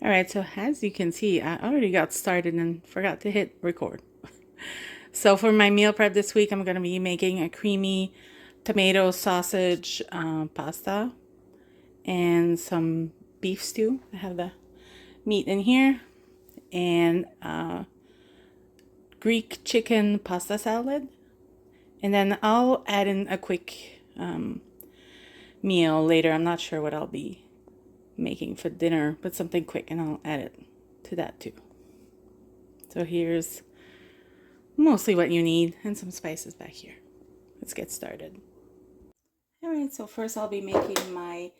All right, so as you can see, I already got started and forgot to hit record. So for my meal prep this week, I'm going to be making a creamy tomato sausage pasta and some beef stew. I have the meat in here and Greek chicken pasta salad. And then I'll add in a quick meal later. I'm not sure what I'll be making for dinner, but something quick, and I'll add it to that too. So here's mostly what you need and some spices back here. Let's get started. All right, so first I'll be making my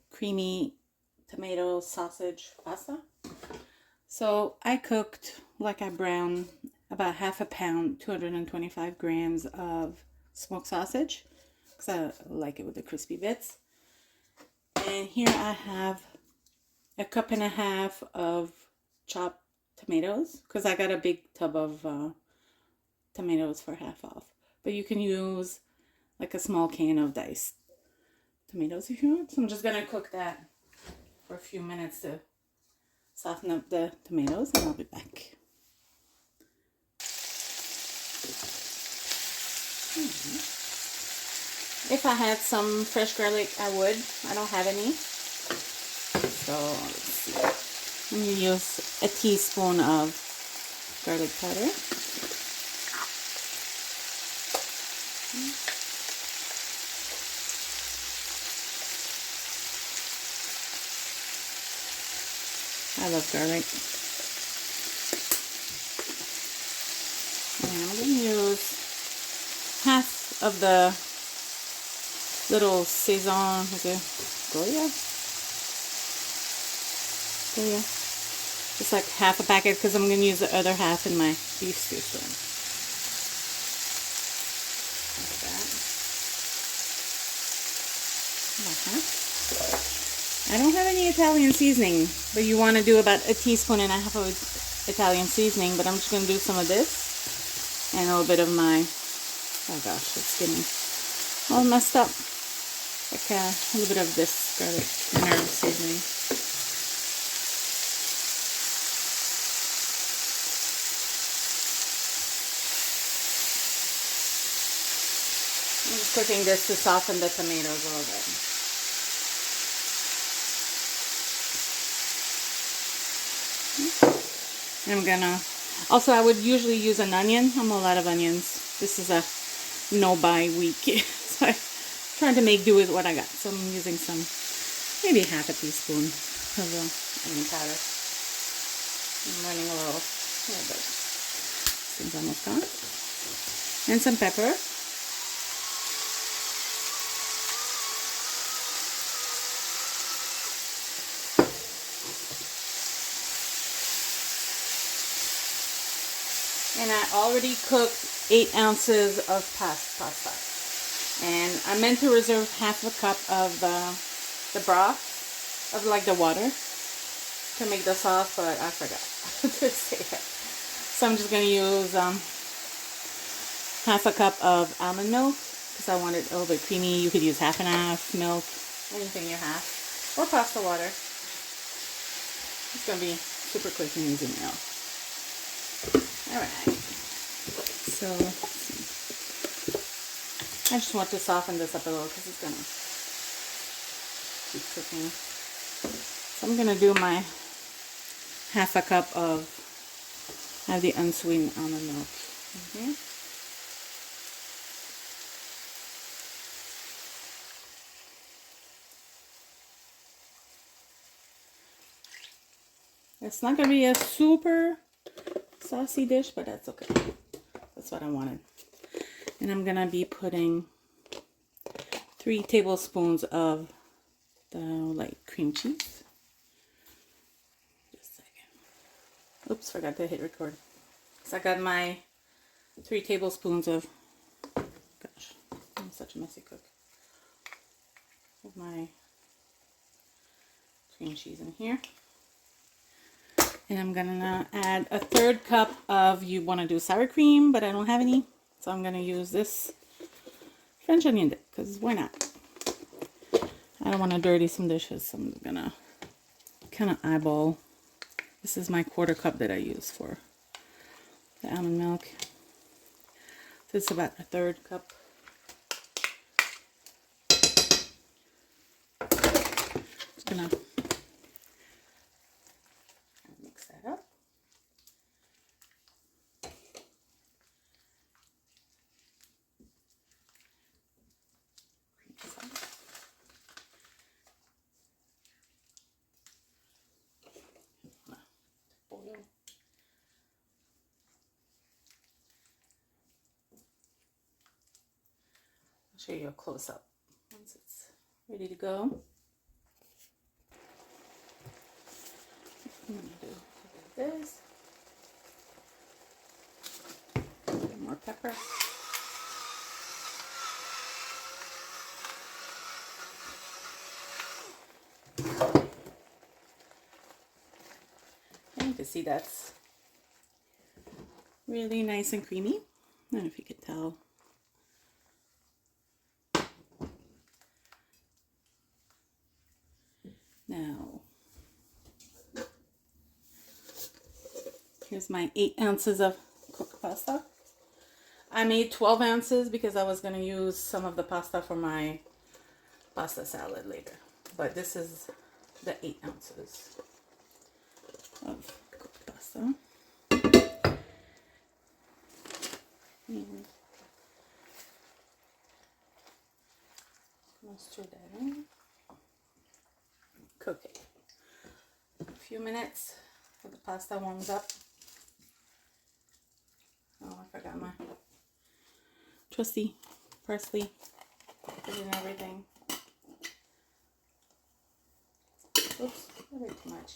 creamy tomato sausage pasta. So I cooked, like I browned, about half a pound, 225 grams of smoked sausage, because I like it with the crispy bits. And here I have a cup and a half of chopped tomatoes, because I got a big tub of tomatoes for half off. But you can use like a small can of diced tomatoes if you want. So I'm just going to cook that for a few minutes to soften up the tomatoes, and I'll be back. If I had some fresh garlic, I would. I don't have any. So let's see. I'm going to use a teaspoon of garlic powder. I love garlic. And I'm going to use half of the little Sazon Goya. Just like half a packet, because I'm going to use the other half in my beef stew spoon. Like that. I don't have any Italian seasoning, but you want to do about a teaspoon and a half of Italian seasoning, but I'm just going to do some of this and a little bit of my, oh gosh, it's getting all messed up. Like a little bit of this garlic and herb seasoning. I'm just cooking this to soften the tomatoes a little bit. And I'm gonna, also I would usually use an onion. I'm a lot of onions. This is a no-buy week. So I'm trying to make do with what I got. So I'm using some, maybe half a teaspoon of onion powder. I'm running a little bit. This is almost gone. And some pepper. And I already cooked 8 ounces of pasta. And I meant to reserve half a cup of the broth, of like the water, to make the sauce, but I forgot to say that. So I'm just going to use half a cup of almond milk, because I want it a little bit creamy. You could use half and half milk, anything you have, or pasta water. It's going to be super quick and easy now. Alright, so I just want to soften this up a little because it's going to keep cooking. So I'm going to do my half a cup of, I have the unsweetened almond milk in here. It's not going to be a super saucy dish, but that's okay. That's what I wanted. And I'm gonna be putting 3 tablespoons of the like cream cheese. Just a second. Oops, forgot to hit record. So I got my 3 tablespoons of, gosh, I'm such a messy cook, of my cream cheese in here. And I'm gonna add a 1/3 cup of, you want to do sour cream, but I don't have any. So I'm gonna use this French onion dip, because why not? I don't want to dirty some dishes, so I'm gonna kind of eyeball This is my 1/4 cup that I use for the almond milk. So it's about a 1/3 cup. Just gonna mix that up. Boil. I'll show you a close-up once it's ready to go. I'm gonna do this. A little more pepper. And you can see that's really nice and creamy. I don't know if you could tell. Now, here's my 8 ounces of cooked pasta. I made 12 ounces because I was going to use some of the pasta for my pasta salad later. But this is the 8 ounces of cooked pasta. And I'll stir that in. Cook it a few minutes so the pasta warms up. Oh, I forgot my trusty parsley. Put in everything. Oops, a bit too much.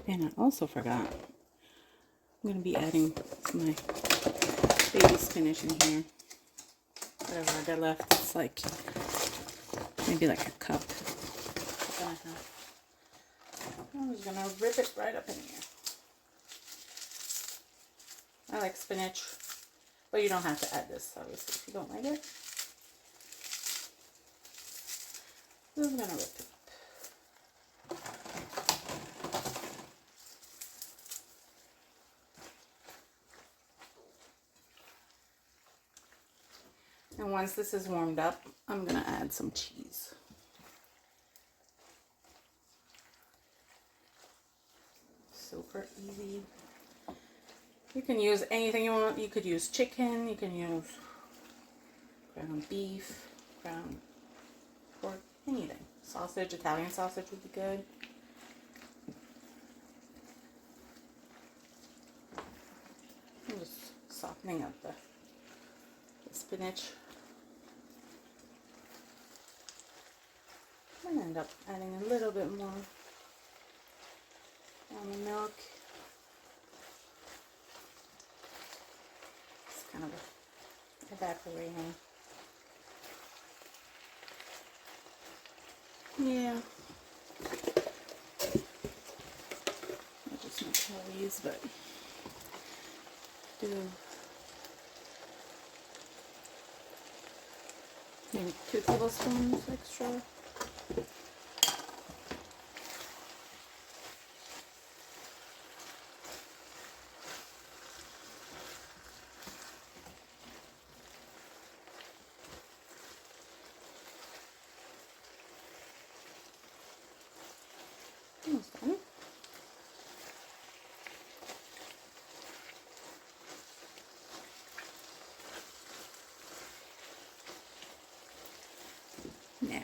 And I also forgot, I'm going to be adding my baby spinach in here. Whatever I got left, it's like maybe like a cup and a half. I'm just going to rip it right up in here. I like spinach, but you don't have to add this, obviously, if you don't like it. I'm going to rip it up. And once this is warmed up, I'm going to add some cheese. Super easy. You can use anything you want. You could use chicken, you can use ground beef, ground pork, anything. Sausage, Italian sausage would be good. I'm just softening up the spinach. I'm going to end up adding a little bit more almond milk. It's kind of evaporating. Yeah. Not just my calories, but do maybe 2 tablespoons extra. Almost done. Now,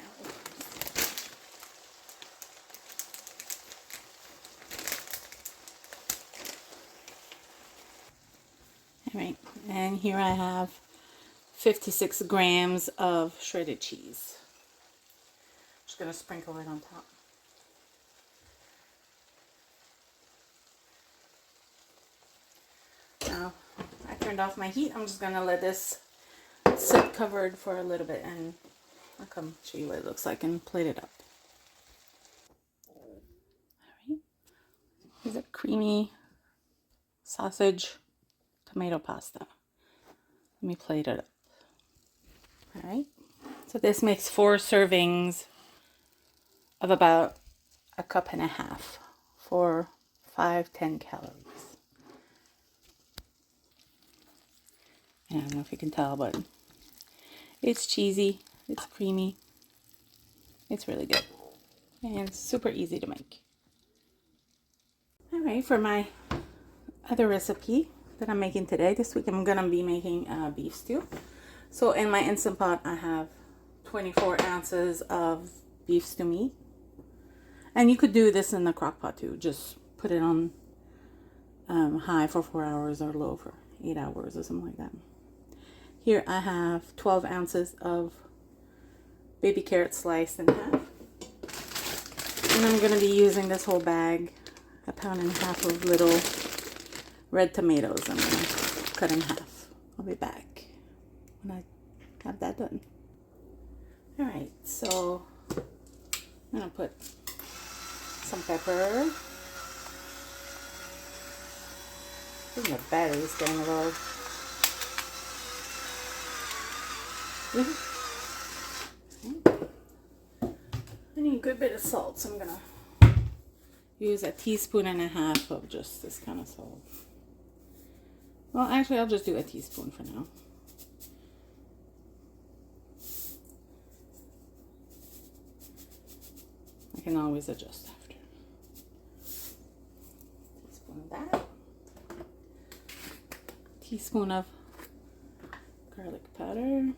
all right, and here I have 56 grams of shredded cheese. Just gonna sprinkle it on top. Now, I turned off my heat. I'm just gonna let this sit covered for a little bit, and I'll come show you what it looks like and plate it up. All right, here's a creamy sausage tomato pasta. Let me plate it up. All right, So this makes 4 servings of about a cup and a half for 510 calories. And I don't know if you can tell, but it's cheesy, it's creamy, it's really good, and it's super easy to make. All right, for my other recipe that I'm making today, this week I'm gonna be making beef stew. So in my Instant Pot, I have 24 ounces of beef stew meat. And you could do this in the crock pot too. Just put it on high for 4 hours or low for 8 hours or something like that. Here I have 12 ounces of baby carrots sliced in half. And I'm going to be using this whole bag, 1.5 pounds of little red tomatoes. I'm going to cut in half. I'll be back when I have that done. Alright, so I'm going to put some pepper. I think the battery's getting low. I need a good bit of salt, so I'm gonna use 1.5 teaspoons of just this kind of salt. Well, actually, I'll just do 1 teaspoon for now. I can always adjust after. Teaspoon of that. Teaspoon of garlic powder.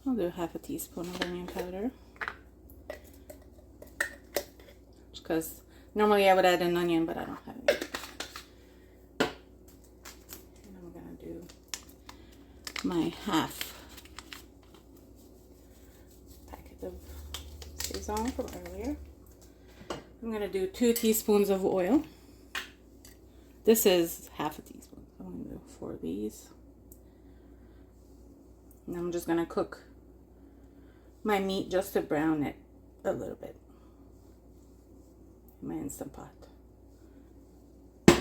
I'll do 1/2 teaspoon of onion powder. Because normally I would add an onion, but I don't have any. And I'm gonna do my 1/2 packet of Sazon from earlier. I'm gonna do 2 teaspoons of oil. This is 1/2 teaspoon. So I'm gonna do 4 of these. And I'm just gonna cook my meat just to brown it a little bit in my Instant Pot. I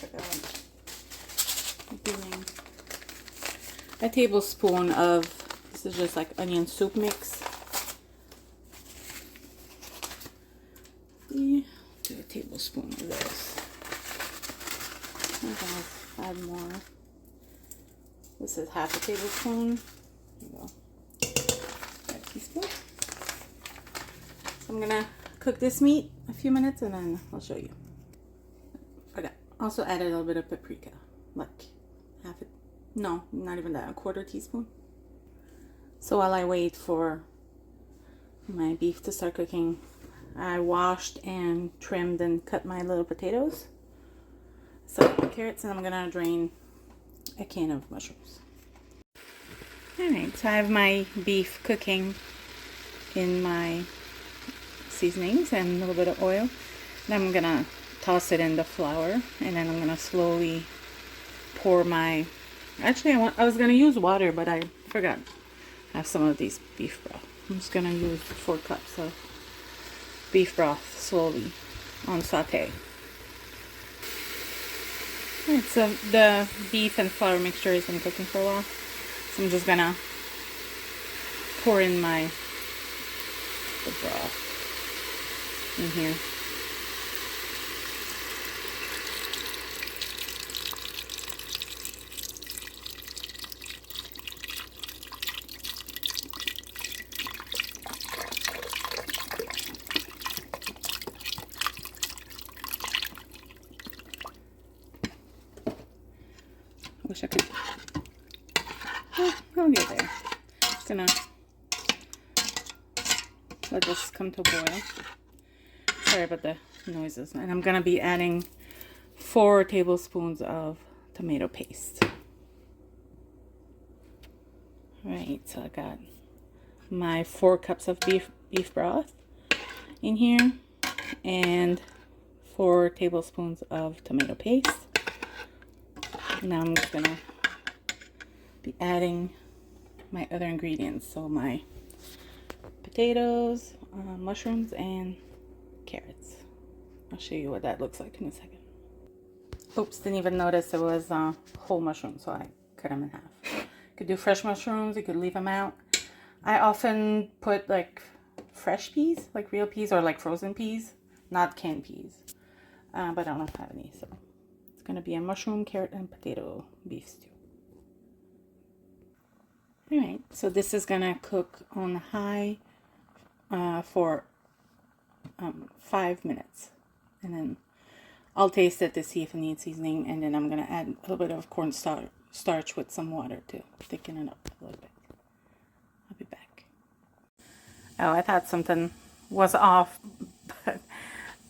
forgot. I'm doing 1 tablespoon of, this is just like onion soup mix. Yeah, do 1 tablespoon of this. I'm gonna add more. This is 1/2 tablespoon. There you go. 1 teaspoon. So I'm gonna cook this meat a few minutes and then I'll show you. Forgot. Also add a little bit of paprika, like no, not even that, 1/4 teaspoon. So while I wait for my beef to start cooking, I washed and trimmed and cut my little potatoes. So the carrots, and I'm gonna drain a can of mushrooms. Alright, so I have my beef cooking in my seasonings and a little bit of oil. Then I'm gonna toss it in the flour, and then I'm gonna slowly pour my, actually I was gonna use water, but I forgot I have some of these beef broth. I'm just gonna use 4 cups of beef broth slowly on saute. Alright, so the beef and flour mixture has been cooking for a while. So I'm just gonna pour in the broth in here. Wish I could. Oh, I'll get there. Just gonna let this come to a boil. Sorry about the noises. And I'm gonna be adding 4 tablespoons of tomato paste. Right, so I got my 4 cups of beef broth in here and 4 tablespoons of tomato paste. Now I'm just gonna be adding my other ingredients. So my potatoes, mushrooms, and carrots. I'll show you what that looks like in a second. Oops, didn't even notice it was whole mushrooms, so I cut them in half. You could do fresh mushrooms, you could leave them out. I often put like fresh peas, like real peas, or like frozen peas, not canned peas. But I don't have any, so it's gonna be a mushroom, carrot, and potato beef stew. All right, so this is gonna cook on high for 5 minutes, and then I'll taste it to see if it needs seasoning, and then I'm gonna add a little bit of cornstarch with some water to thicken it up a little bit. I'll be back. Oh, I thought something was off, but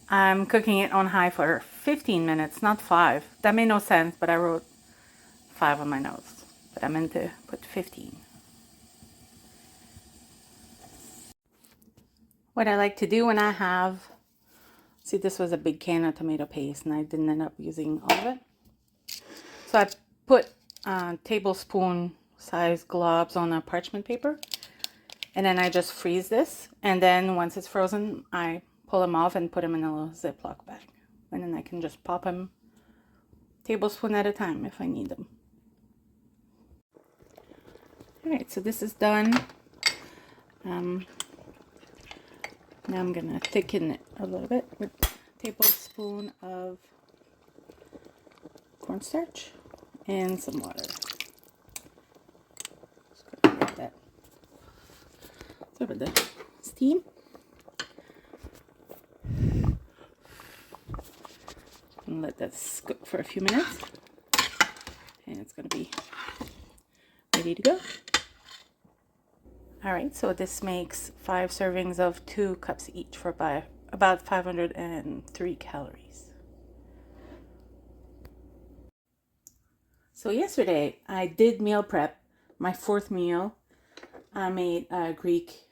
I'm cooking it on high for 15 minutes, not 5. That made no sense, but I wrote 5 on my notes, but I meant to put 15. What I like to do when I have, see, this was a big can of tomato paste and I didn't end up using all of it. So I put tablespoon size globs on a parchment paper, and then I just freeze this, and then once it's frozen I pull them off and put them in a little Ziploc bag, and then I can just pop them tablespoon at a time if I need them. Alright, so this is done. Now I'm gonna thicken it a little bit with a tablespoon of cornstarch and some water. Just gonna get that over the steam. And let that cook for a few minutes, and it's gonna be ready to go. All right, so this makes 5 servings of 2 cups each for about 503 calories. So yesterday I did meal prep, my 4th meal. I made a Greek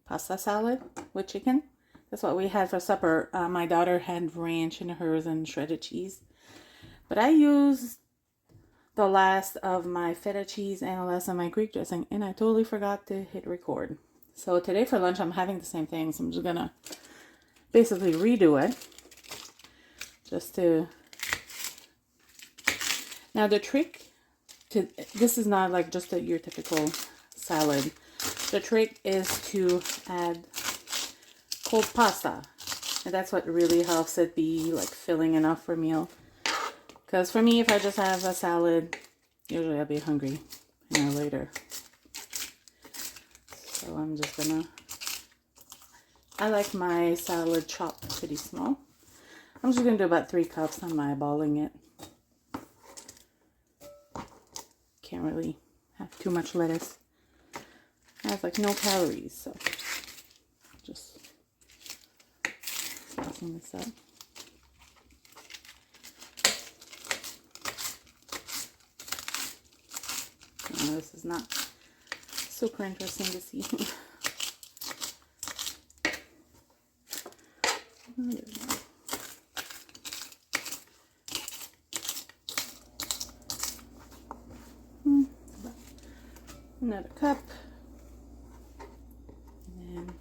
pasta salad with chicken. That's what we had for supper. My daughter had ranch in hers and shredded cheese. But I used the last of my feta cheese and the last of my Greek dressing, and I totally forgot to hit record. So today for lunch I'm having the same thing, so I'm just gonna basically redo it. Just to... Now the trick to... This is not like just your typical salad. The trick is to add cold pasta, and that's what really helps it be like filling enough for a meal. Because for me, if I just have a salad, usually I'll be hungry an hour later. So I'm just gonna, I like my salad chopped pretty small. I'm just gonna do about 3 cups. I'm eyeballing it. Can't really have too much lettuce. It has like no calories, so just tossing this up. No, this is not super interesting to see. Another cup. And then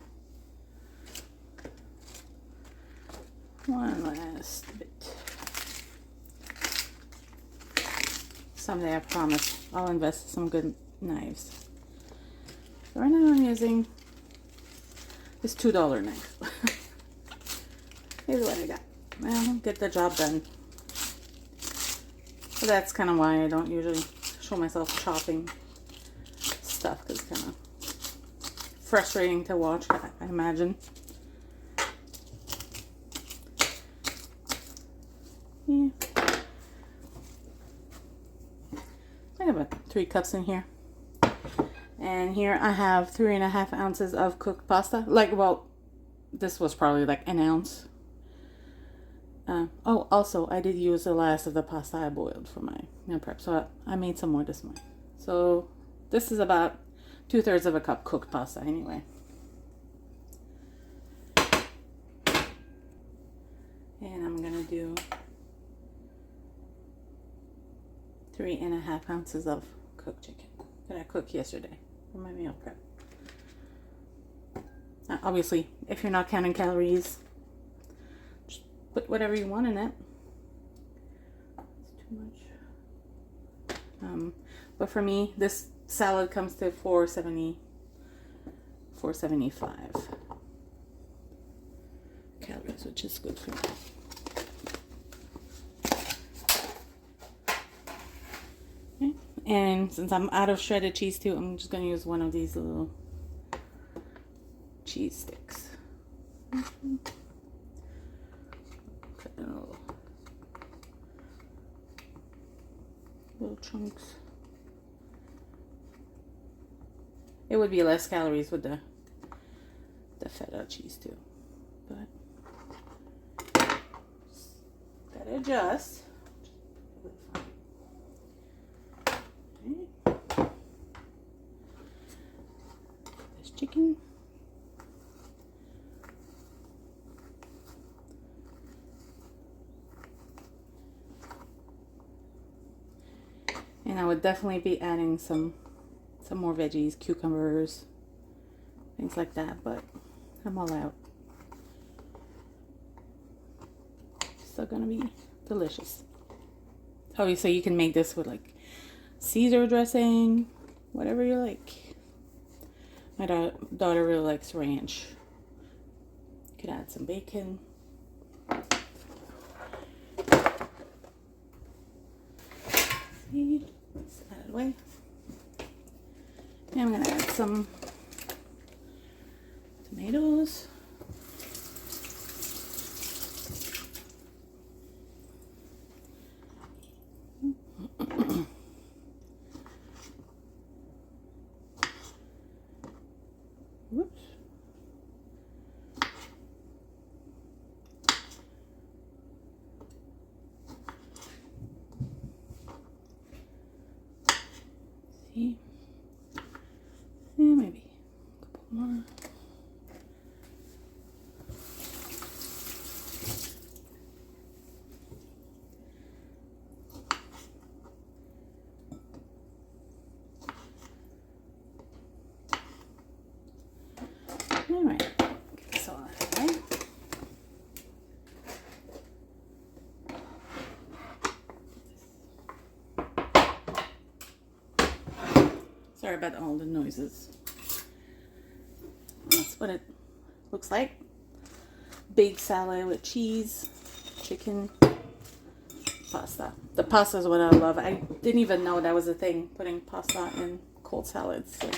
one last bit. Someday, I promise, I'll invest in some good knives. So right now I'm using this $2 knife. Here's what I got. Well, get the job done. So that's kind of why I don't usually show myself chopping stuff, because it's kind of frustrating to watch, I imagine. Yeah. I have about 3 cups in here. And here I have 3.5 ounces of cooked pasta. Like, well, this was probably like an ounce. Oh, also, I did use the last of the pasta I boiled for my meal prep. So I made some more this morning. So this is about 2/3 of a cup cooked pasta anyway. And I'm going to do 3.5 ounces of cooked chicken. that I cooked yesterday for my meal prep. Obviously, if you're not counting calories, just put whatever you want in it. It's too much. But for me, this salad comes to $4.75 calories, which is good for me. Okay. And since I'm out of shredded cheese too, I'm just going to use one of these little cheese sticks. Cut in little chunks. It would be less calories with the feta cheese too, but gotta adjust. Okay. This chicken. And I would definitely be adding some more veggies, cucumbers, things like that, but I'm all out. Still gonna be delicious. Obviously, you can make this with like Caesar dressing, whatever you like. My daughter really likes ranch. You could add some bacon. See, let's add it away. And I'm gonna add some tomatoes. Whoops. See? And maybe a couple more. All right, get this all out of the way. Sorry about all the noises. That's what it looks like. Big salad with cheese, chicken, pasta. The pasta is what I love. I didn't even know that was a thing, putting pasta in cold salads like,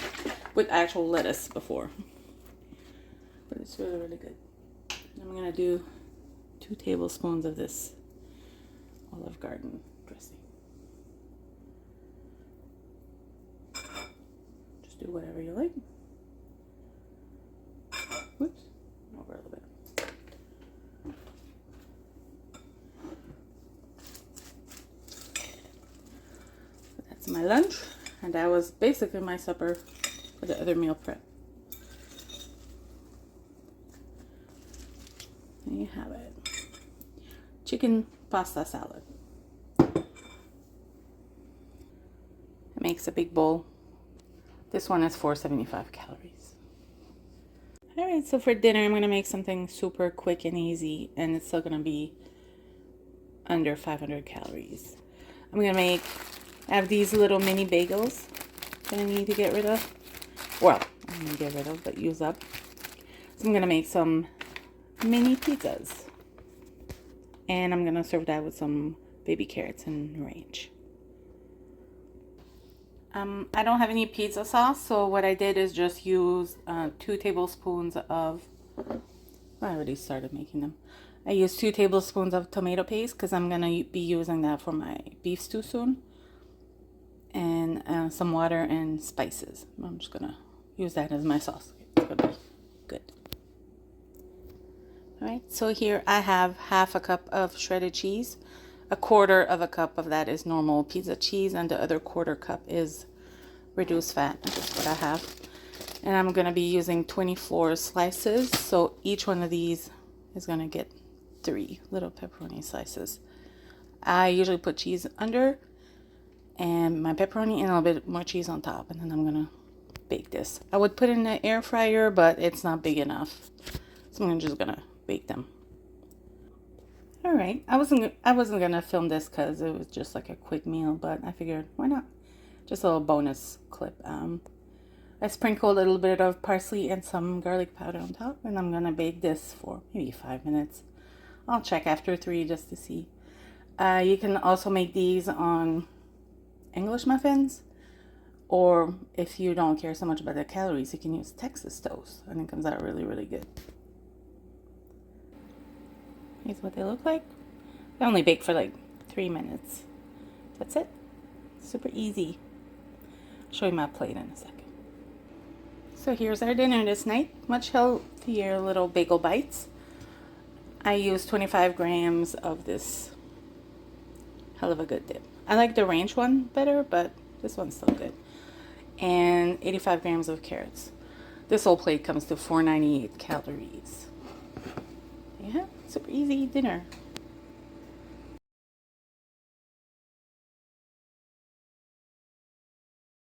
with actual lettuce before. But it's really, really good. I'm going to do 2 tablespoons of this Olive Garden dressing. Just do whatever you like. Whoops, over a little bit. So that's my lunch, and that was basically my supper for the other meal prep. There you have it. Chicken pasta salad. It makes a big bowl. This one is 475 calories. Alright, so for dinner I'm going to make something super quick and easy, and it's still going to be under 500 calories. I'm going to I have these little mini bagels that I need to get rid of. Well, I'm going to get rid of, but use up. So I'm going to make some mini pizzas. And I'm going to serve that with some baby carrots and ranch. I don't have any pizza sauce, so what I did is just use 2 tablespoons of, I already started making them. I used 2 tablespoons of tomato paste because I'm going to be using that for my beef stew soon. And some water and spices. I'm just going to use that as my sauce. It's going to be good. Alright, so here I have half a cup of shredded cheese. A quarter of a cup of that is normal pizza cheese, and the other quarter cup is reduced fat. That's what I have. And I'm going to be using 24 slices, so each one of these is going to get 3 little pepperoni slices. I usually put cheese under, and my pepperoni and a little bit more cheese on top, and then I'm gonna bake this. I would put it in the air fryer, but it's not big enough, so I'm just gonna bake them. All right, I wasn't gonna film this because it was just like a quick meal, but I figured why not? Just a little bonus clip. I sprinkled a little bit of parsley and some garlic powder on top, and I'm gonna bake this for maybe 5 minutes. I'll check after 3 just to see. You can also make these on English muffins, or if you don't care so much about the calories, you can use Texas toast, and it comes out really, really good. Here's what they look like. They only bake for like 3 minutes. That's it. Super easy. I'll show you my plate in a second. So here's our dinner this night. Much healthier little bagel bites. I used 25 grams of this hell of a good dip. I like the ranch one better, but this one's still good. And 85 grams of carrots. This whole plate comes to 498 calories. Yeah, super easy dinner.